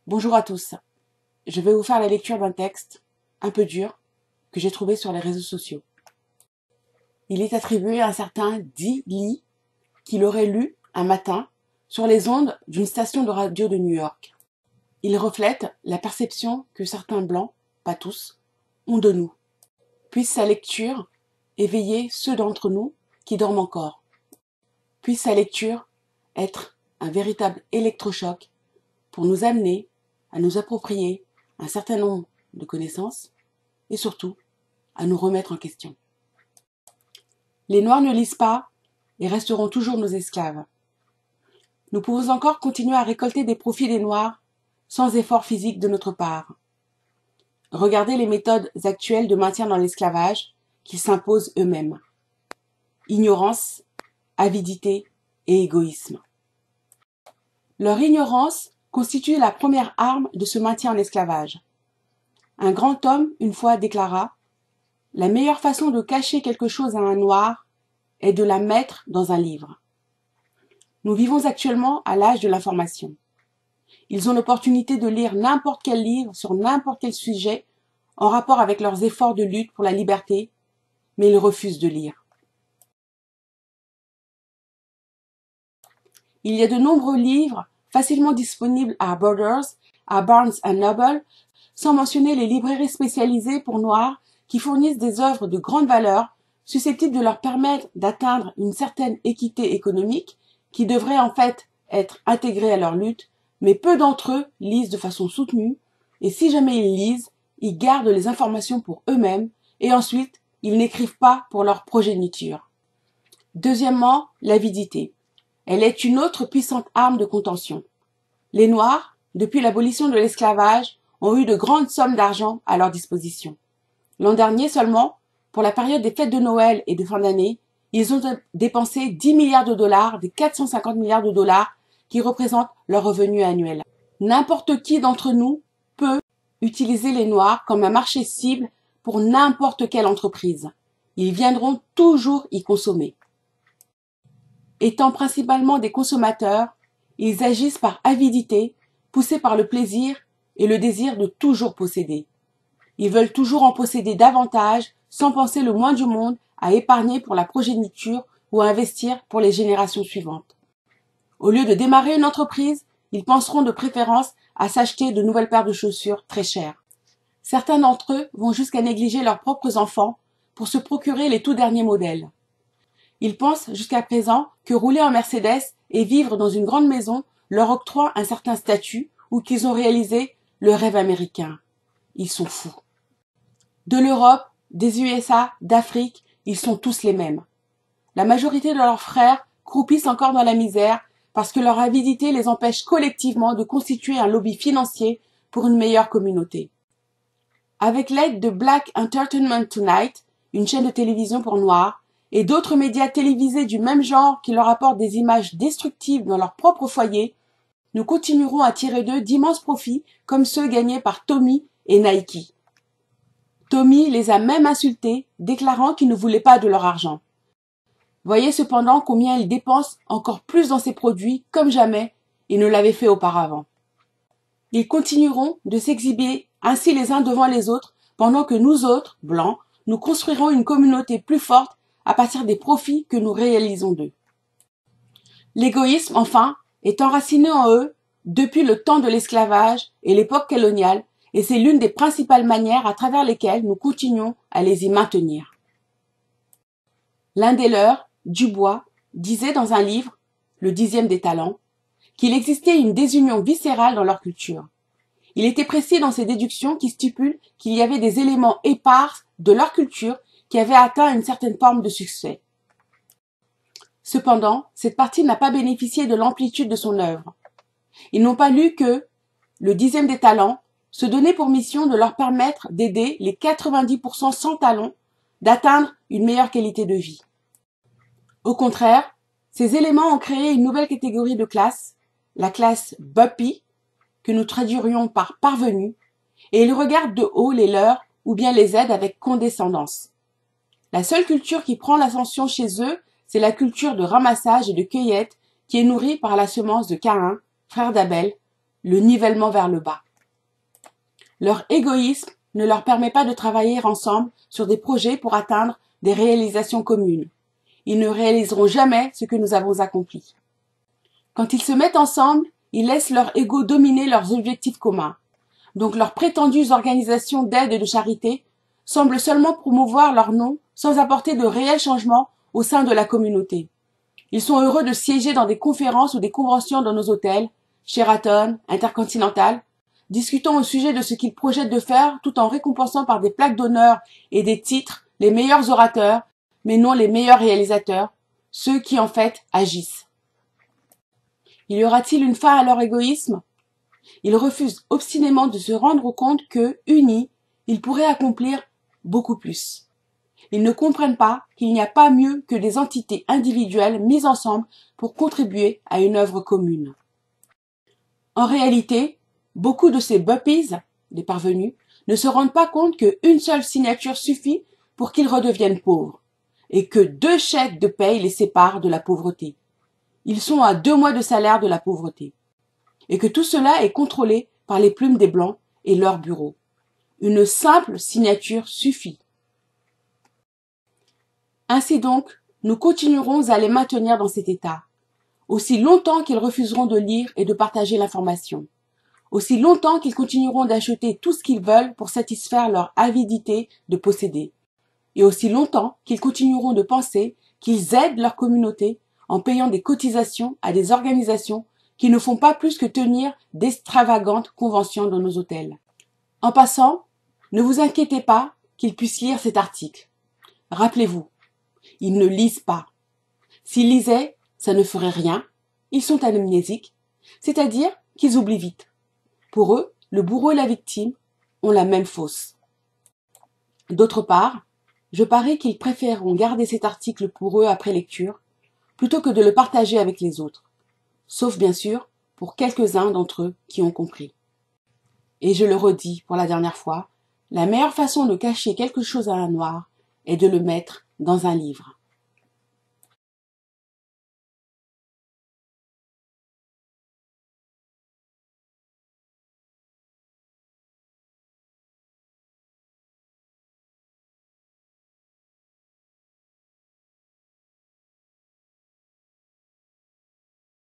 Bonjour à tous. Je vais vous faire la lecture d'un texte un peu dur que j'ai trouvé sur les réseaux sociaux. Il est attribué à un certain Di Lee qui l'aurait lu un matin sur les ondes d'une station de radio de New York. Il reflète la perception que certains blancs, pas tous, ont de nous. Puisse sa lecture éveiller ceux d'entre nous qui dorment encore. Puisse sa lecture être un véritable électrochoc pour nous amener à nous approprier un certain nombre de connaissances et surtout à nous remettre en question. Les Noirs ne lisent pas et resteront toujours nos esclaves. Nous pouvons encore continuer à récolter des profits des Noirs sans effort physique de notre part. Regardez les méthodes actuelles de maintien dans l'esclavage qu'ils s'imposent eux-mêmes. Ignorance, avidité et égoïsme. Leur ignorance constitue la première arme de ce maintien en esclavage. Un grand homme, une fois, déclara « La meilleure façon de cacher quelque chose à un noir est de la mettre dans un livre. » Nous vivons actuellement à l'âge de l'information. Ils ont l'opportunité de lire n'importe quel livre sur n'importe quel sujet en rapport avec leurs efforts de lutte pour la liberté, mais ils refusent de lire. Il y a de nombreux livres facilement disponibles à Borders, à Barnes & Noble, sans mentionner les librairies spécialisées pour Noirs qui fournissent des œuvres de grande valeur susceptibles de leur permettre d'atteindre une certaine équité économique qui devrait en fait être intégrée à leur lutte, mais peu d'entre eux lisent de façon soutenue, et si jamais ils lisent, ils gardent les informations pour eux-mêmes, et ensuite, ils n'écrivent pas pour leur progéniture. Deuxièmement, l'avidité. Elle est une autre puissante arme de contention. Les Noirs, depuis l'abolition de l'esclavage, ont eu de grandes sommes d'argent à leur disposition. L'an dernier seulement, pour la période des fêtes de Noël et de fin d'année, ils ont dépensé 10 milliards de dollars des 450 milliards de dollars qui représentent leur revenu annuel. N'importe qui d'entre nous peut utiliser les Noirs comme un marché cible pour n'importe quelle entreprise. Ils viendront toujours y consommer. Étant principalement des consommateurs, ils agissent par avidité, poussés par le plaisir et le désir de toujours posséder. Ils veulent toujours en posséder davantage sans penser le moins du monde à épargner pour la progéniture ou à investir pour les générations suivantes. Au lieu de démarrer une entreprise, ils penseront de préférence à s'acheter de nouvelles paires de chaussures très chères. Certains d'entre eux vont jusqu'à négliger leurs propres enfants pour se procurer les tout derniers modèles. Ils pensent jusqu'à présent que rouler en Mercedes et vivre dans une grande maison leur octroie un certain statut ou qu'ils ont réalisé le rêve américain. Ils sont fous. De l'Europe, des USA, d'Afrique, ils sont tous les mêmes. La majorité de leurs frères croupissent encore dans la misère parce que leur avidité les empêche collectivement de constituer un lobby financier pour une meilleure communauté. Avec l'aide de Black Entertainment Tonight, une chaîne de télévision pour Noirs, et d'autres médias télévisés du même genre qui leur apportent des images destructives dans leur propre foyer, nous continuerons à tirer d'eux d'immenses profits comme ceux gagnés par Tommy et Nike. Tommy les a même insultés, déclarant qu'il ne voulait pas de leur argent. Voyez cependant combien ils dépensent encore plus dans ces produits comme jamais ils ne l'avaient fait auparavant. Ils continueront de s'exhiber ainsi les uns devant les autres pendant que nous autres, blancs, nous construirons une communauté plus forte à partir des profits que nous réalisons d'eux. L'égoïsme, enfin, est enraciné en eux depuis le temps de l'esclavage et l'époque coloniale, et c'est l'une des principales manières à travers lesquelles nous continuons à les y maintenir. L'un des leurs, Dubois, disait dans un livre, Le 10e des talents, qu'il existait une désunion viscérale dans leur culture. Il était précis dans ses déductions qui stipulent qu'il y avait des éléments épars de leur culture qui avaient atteint une certaine forme de succès. Cependant, cette partie n'a pas bénéficié de l'amplitude de son œuvre. Ils n'ont pas lu que le 10e des talents se donnait pour mission de leur permettre d'aider les 90% sans talent d'atteindre une meilleure qualité de vie. Au contraire, ces éléments ont créé une nouvelle catégorie de classe, la classe Buppy, que nous traduirions par parvenu, et ils regardent de haut les leurs ou bien les aident avec condescendance. La seule culture qui prend l'ascension chez eux, c'est la culture de ramassage et de cueillette qui est nourrie par la semence de Caïn, frère d'Abel, le nivellement vers le bas. Leur égoïsme ne leur permet pas de travailler ensemble sur des projets pour atteindre des réalisations communes. Ils ne réaliseront jamais ce que nous avons accompli. Quand ils se mettent ensemble, ils laissent leur ego dominer leurs objectifs communs. Donc leurs prétendues organisations d'aide et de charité semblent seulement promouvoir leur nom sans apporter de réels changements au sein de la communauté. Ils sont heureux de siéger dans des conférences ou des conventions dans nos hôtels, Sheraton, Intercontinental, discutant au sujet de ce qu'ils projettent de faire tout en récompensant par des plaques d'honneur et des titres les meilleurs orateurs, mais non les meilleurs réalisateurs, ceux qui en fait agissent. Y aura-t-il une fin à leur égoïsme? Ils refusent obstinément de se rendre compte que, unis, ils pourraient accomplir beaucoup plus. Ils ne comprennent pas qu'il n'y a pas mieux que des entités individuelles mises ensemble pour contribuer à une œuvre commune. En réalité, beaucoup de ces buppies, les parvenus, ne se rendent pas compte qu'une seule signature suffit pour qu'ils redeviennent pauvres, et que 2 chèques de paye les séparent de la pauvreté. Ils sont à 2 mois de salaire de la pauvreté, et que tout cela est contrôlé par les plumes des Blancs et leurs bureaux. Une simple signature suffit. Ainsi donc, nous continuerons à les maintenir dans cet état, aussi longtemps qu'ils refuseront de lire et de partager l'information, aussi longtemps qu'ils continueront d'acheter tout ce qu'ils veulent pour satisfaire leur avidité de posséder, et aussi longtemps qu'ils continueront de penser qu'ils aident leur communauté en payant des cotisations à des organisations qui ne font pas plus que tenir d'extravagantes conventions dans nos hôtels. En passant, ne vous inquiétez pas qu'ils puissent lire cet article. Rappelez-vous, ils ne lisent pas. S'ils lisaient, ça ne ferait rien. Ils sont amnésiques, c'est-à-dire qu'ils oublient vite. Pour eux, le bourreau et la victime ont la même fosse. D'autre part, je parie qu'ils préféreront garder cet article pour eux après lecture, plutôt que de le partager avec les autres, sauf bien sûr pour quelques-uns d'entre eux qui ont compris. Et je le redis pour la dernière fois, la meilleure façon de cacher quelque chose à un noir est de le mettre dans un livre.